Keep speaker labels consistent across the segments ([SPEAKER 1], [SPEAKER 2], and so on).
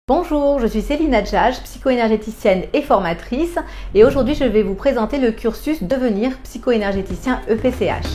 [SPEAKER 1] Bonjour, je suis Céline Adjage, psycho-énergéticienne et formatrice et aujourd'hui je vais vous présenter le cursus Devenir psycho-énergéticien EPCH.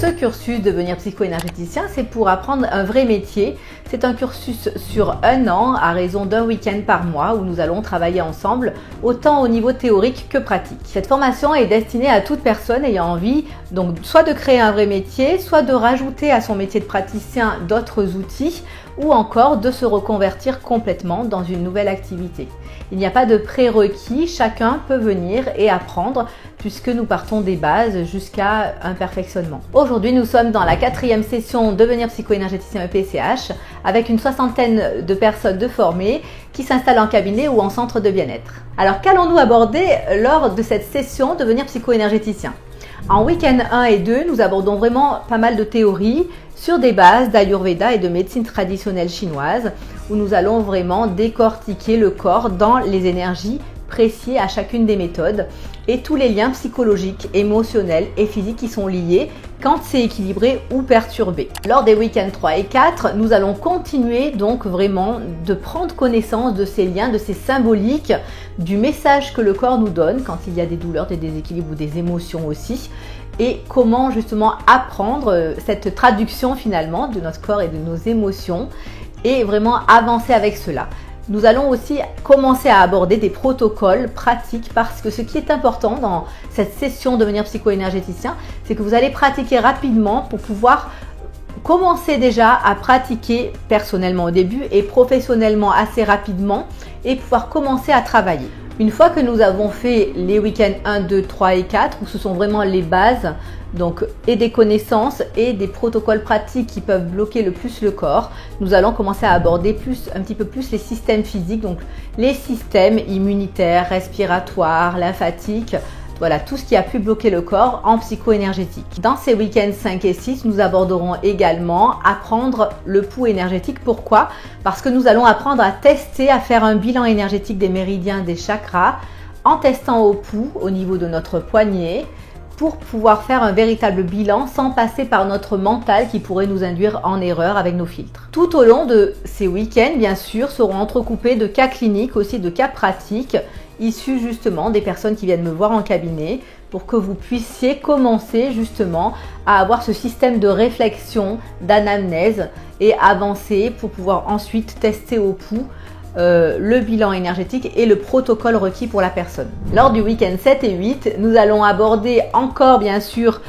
[SPEAKER 1] Ce cursus Devenir psycho-énergéticien, c'est pour apprendre un vrai métier. C'est un cursus sur 1 an à raison d'un week-end par mois où nous allons travailler ensemble, autant au niveau théorique que pratique. Cette formation est destinée à toute personne ayant envie donc soit de créer un vrai métier, soit de rajouter à son métier de praticien d'autres outils ou encore de se reconvertir complètement dans une nouvelle activité. Il n'y a pas de prérequis, chacun peut venir et apprendre puisque nous partons des bases jusqu'à un perfectionnement. Aujourd'hui, nous sommes dans la 4e session Devenir psycho-énergéticien EPCH avec une 60aine de personnes de formées qui s'installent en cabinet ou en centre de bien-être. Alors, qu'allons-nous aborder lors de cette session Devenir psycho-énergéticien ? En week-end 1 et 2, nous abordons vraiment pas mal de théories sur des bases d'Ayurveda et de médecine traditionnelle chinoise où nous allons vraiment décortiquer le corps dans les énergies précis à chacune des méthodes et tous les liens psychologiques, émotionnels et physiques qui sont liés quand c'est équilibré ou perturbé. Lors des week-ends 3 et 4, nous allons continuer donc vraiment de prendre connaissance de ces liens, de ces symboliques, du message que le corps nous donne quand il y a des douleurs, des déséquilibres ou des émotions aussi, et comment justement apprendre cette traduction finalement de notre corps et de nos émotions et vraiment avancer avec cela. Nous allons aussi commencer à aborder des protocoles pratiques parce que ce qui est important dans cette session Devenir psycho-énergéticien, c'est que vous allez pratiquer rapidement pour pouvoir commencer déjà à pratiquer personnellement au début et professionnellement assez rapidement et pouvoir commencer à travailler. Une fois que nous avons fait les week-ends 1, 2, 3 et 4, où ce sont vraiment les bases, donc et des connaissances et des protocoles pratiques qui peuvent bloquer le plus le corps, nous allons commencer à aborder un petit peu plus les systèmes physiques, donc les systèmes immunitaires, respiratoires, lymphatiques, voilà, tout ce qui a pu bloquer le corps en psycho-énergétique. Dans ces week-ends 5 et 6, nous aborderons également apprendre le pouls énergétique. Pourquoi ? Parce que nous allons apprendre à tester, à faire un bilan énergétique des méridiens, des chakras, en testant au pouls, au niveau de notre poignet, pour pouvoir faire un véritable bilan sans passer par notre mental qui pourrait nous induire en erreur avec nos filtres. Tout au long de ces week-ends, bien sûr, seront entrecoupés de cas cliniques, aussi de cas pratiques, issus justement des personnes qui viennent me voir en cabinet pour que vous puissiez commencer justement à avoir ce système de réflexion, d'anamnèse et avancer pour pouvoir ensuite tester au pouls le bilan énergétique et le protocole requis pour la personne. Lors du week-end 7 et 8, nous allons aborder encore bien sûr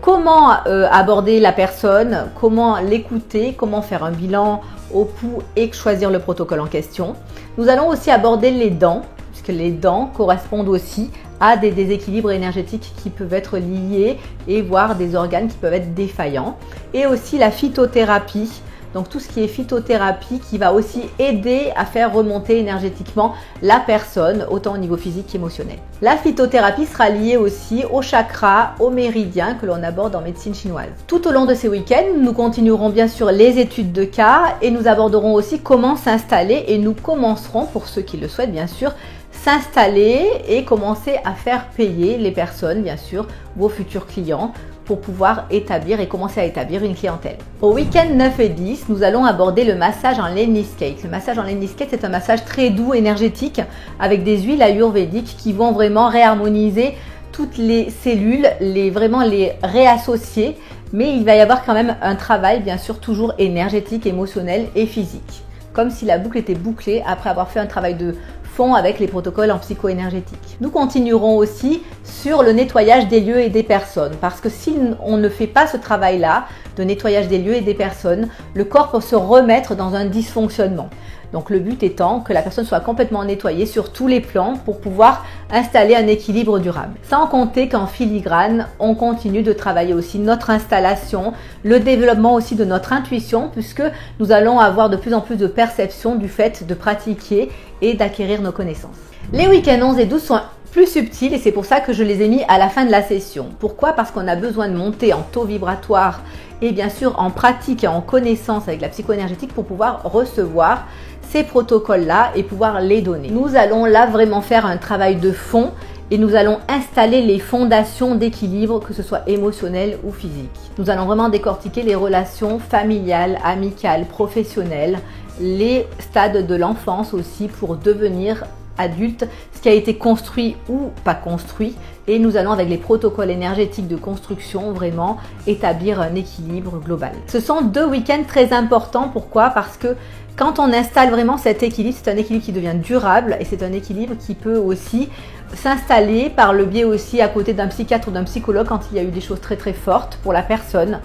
[SPEAKER 1] comment aborder la personne, comment l'écouter, comment faire un bilan au pouls et choisir le protocole en question. Nous allons aussi aborder les dents, puisque les dents correspondent aussi à des déséquilibres énergétiques qui peuvent être liés et voire des organes qui peuvent être défaillants. Et aussi la phytothérapie, donc tout ce qui est phytothérapie qui va aussi aider à faire remonter énergétiquement la personne, autant au niveau physique qu'émotionnel. La phytothérapie sera liée aussi aux chakras, aux méridiens que l'on aborde en médecine chinoise. Tout au long de ces week-ends, nous continuerons bien sûr les études de cas et nous aborderons aussi comment s'installer et nous commencerons, pour ceux qui le souhaitent bien sûr, s'installer et commencer à faire payer les personnes, bien sûr, vos futurs clients, pour pouvoir établir et commencer à établir une clientèle. Au week-end 9 et 10, nous allons aborder le massage en lemniscate. Le massage en lemniscate, c'est un massage très doux, énergétique, avec des huiles ayurvédiques qui vont vraiment réharmoniser toutes les cellules, vraiment les réassocier, mais il va y avoir quand même un travail, bien sûr, toujours énergétique, émotionnel et physique. Comme si la boucle était bouclée après avoir fait un travail de fond avec les protocoles en psycho-énergétique. Nous continuerons aussi sur le nettoyage des lieux et des personnes parce que si on ne fait pas ce travail-là de nettoyage des lieux et des personnes, le corps peut se remettre dans un dysfonctionnement. Donc le but étant que la personne soit complètement nettoyée sur tous les plans pour pouvoir installer un équilibre durable. Sans compter qu'en filigrane, on continue de travailler aussi notre installation, le développement aussi de notre intuition puisque nous allons avoir de plus en plus de perception du fait de pratiquer et d'acquérir nos connaissances. Les week-ends 11 et 12 sont plus subtils et c'est pour ça que je les ai mis à la fin de la session. Pourquoi ? Parce qu'on a besoin de monter en taux vibratoire et bien sûr en pratique et en connaissance avec la psycho-énergétique pour pouvoir recevoir ces protocoles-là et pouvoir les donner. Nous allons là vraiment faire un travail de fond et nous allons installer les fondations d'équilibre, que ce soit émotionnel ou physique. Nous allons vraiment décortiquer les relations familiales, amicales, professionnelles, les stades de l'enfance aussi pour devenir adulte, ce qui a été construit ou pas construit, et nous allons avec les protocoles énergétiques de construction vraiment établir un équilibre global. Ce sont 2 week-ends très importants. Pourquoi? Parce que quand on installe vraiment cet équilibre, c'est un équilibre qui devient durable et c'est un équilibre qui peut aussi s'installer par le biais aussi à côté d'un psychiatre ou d'un psychologue quand il y a eu des choses très très fortes pour la personne,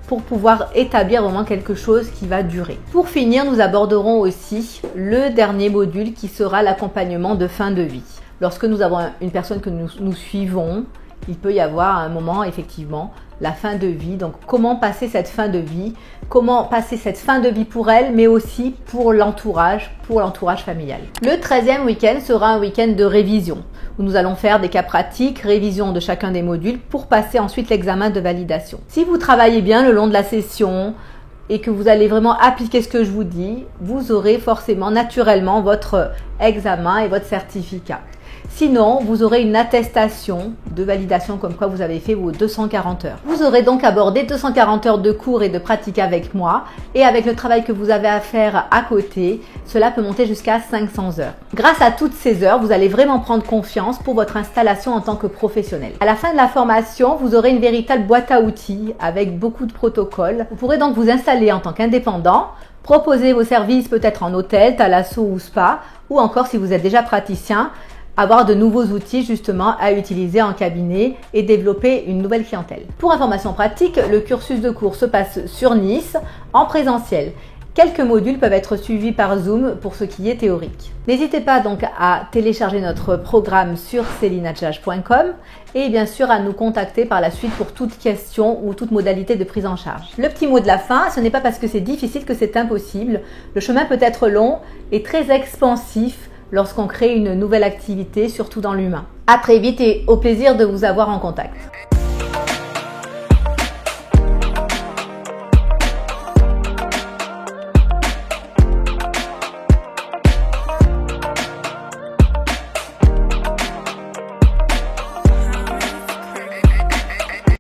[SPEAKER 1] pour pouvoir établir vraiment quelque chose qui va durer. Pour finir, nous aborderons aussi le dernier module qui sera l'accompagnement de fin de vie. Lorsque nous avons une personne que nous suivons, il peut y avoir à un moment effectivement la fin de vie. Donc comment passer cette fin de vie, comment passer cette fin de vie pour elle, mais aussi pour l'entourage familial. Le 13e week-end sera un week-end de révision où nous allons faire des cas pratiques, révision de chacun des modules pour passer ensuite l'examen de validation. Si vous travaillez bien le long de la session et que vous allez vraiment appliquer ce que je vous dis, vous aurez forcément naturellement votre examen et votre certificat. Sinon, vous aurez une attestation de validation comme quoi vous avez fait vos 240 heures. Vous aurez donc abordé 240 heures de cours et de pratique avec moi, et avec le travail que vous avez à faire à côté, cela peut monter jusqu'à 500 heures. Grâce à toutes ces heures, vous allez vraiment prendre confiance pour votre installation en tant que professionnel. À la fin de la formation, vous aurez une véritable boîte à outils avec beaucoup de protocoles. Vous pourrez donc vous installer en tant qu'indépendant, proposer vos services peut-être en hôtel, thalasso ou spa, ou encore si vous êtes déjà praticien, avoir de nouveaux outils justement à utiliser en cabinet et développer une nouvelle clientèle. Pour information pratique, le cursus de cours se passe sur Nice en présentiel. Quelques modules peuvent être suivis par Zoom pour ce qui est théorique. N'hésitez pas donc à télécharger notre programme sur celinadjage.com et bien sûr à nous contacter par la suite pour toute question ou toute modalité de prise en charge. Le petit mot de la fin, ce n'est pas parce que c'est difficile que c'est impossible. Le chemin peut être long et très expansif lorsqu'on crée une nouvelle activité, surtout dans l'humain. À très vite et au plaisir de vous avoir en contact.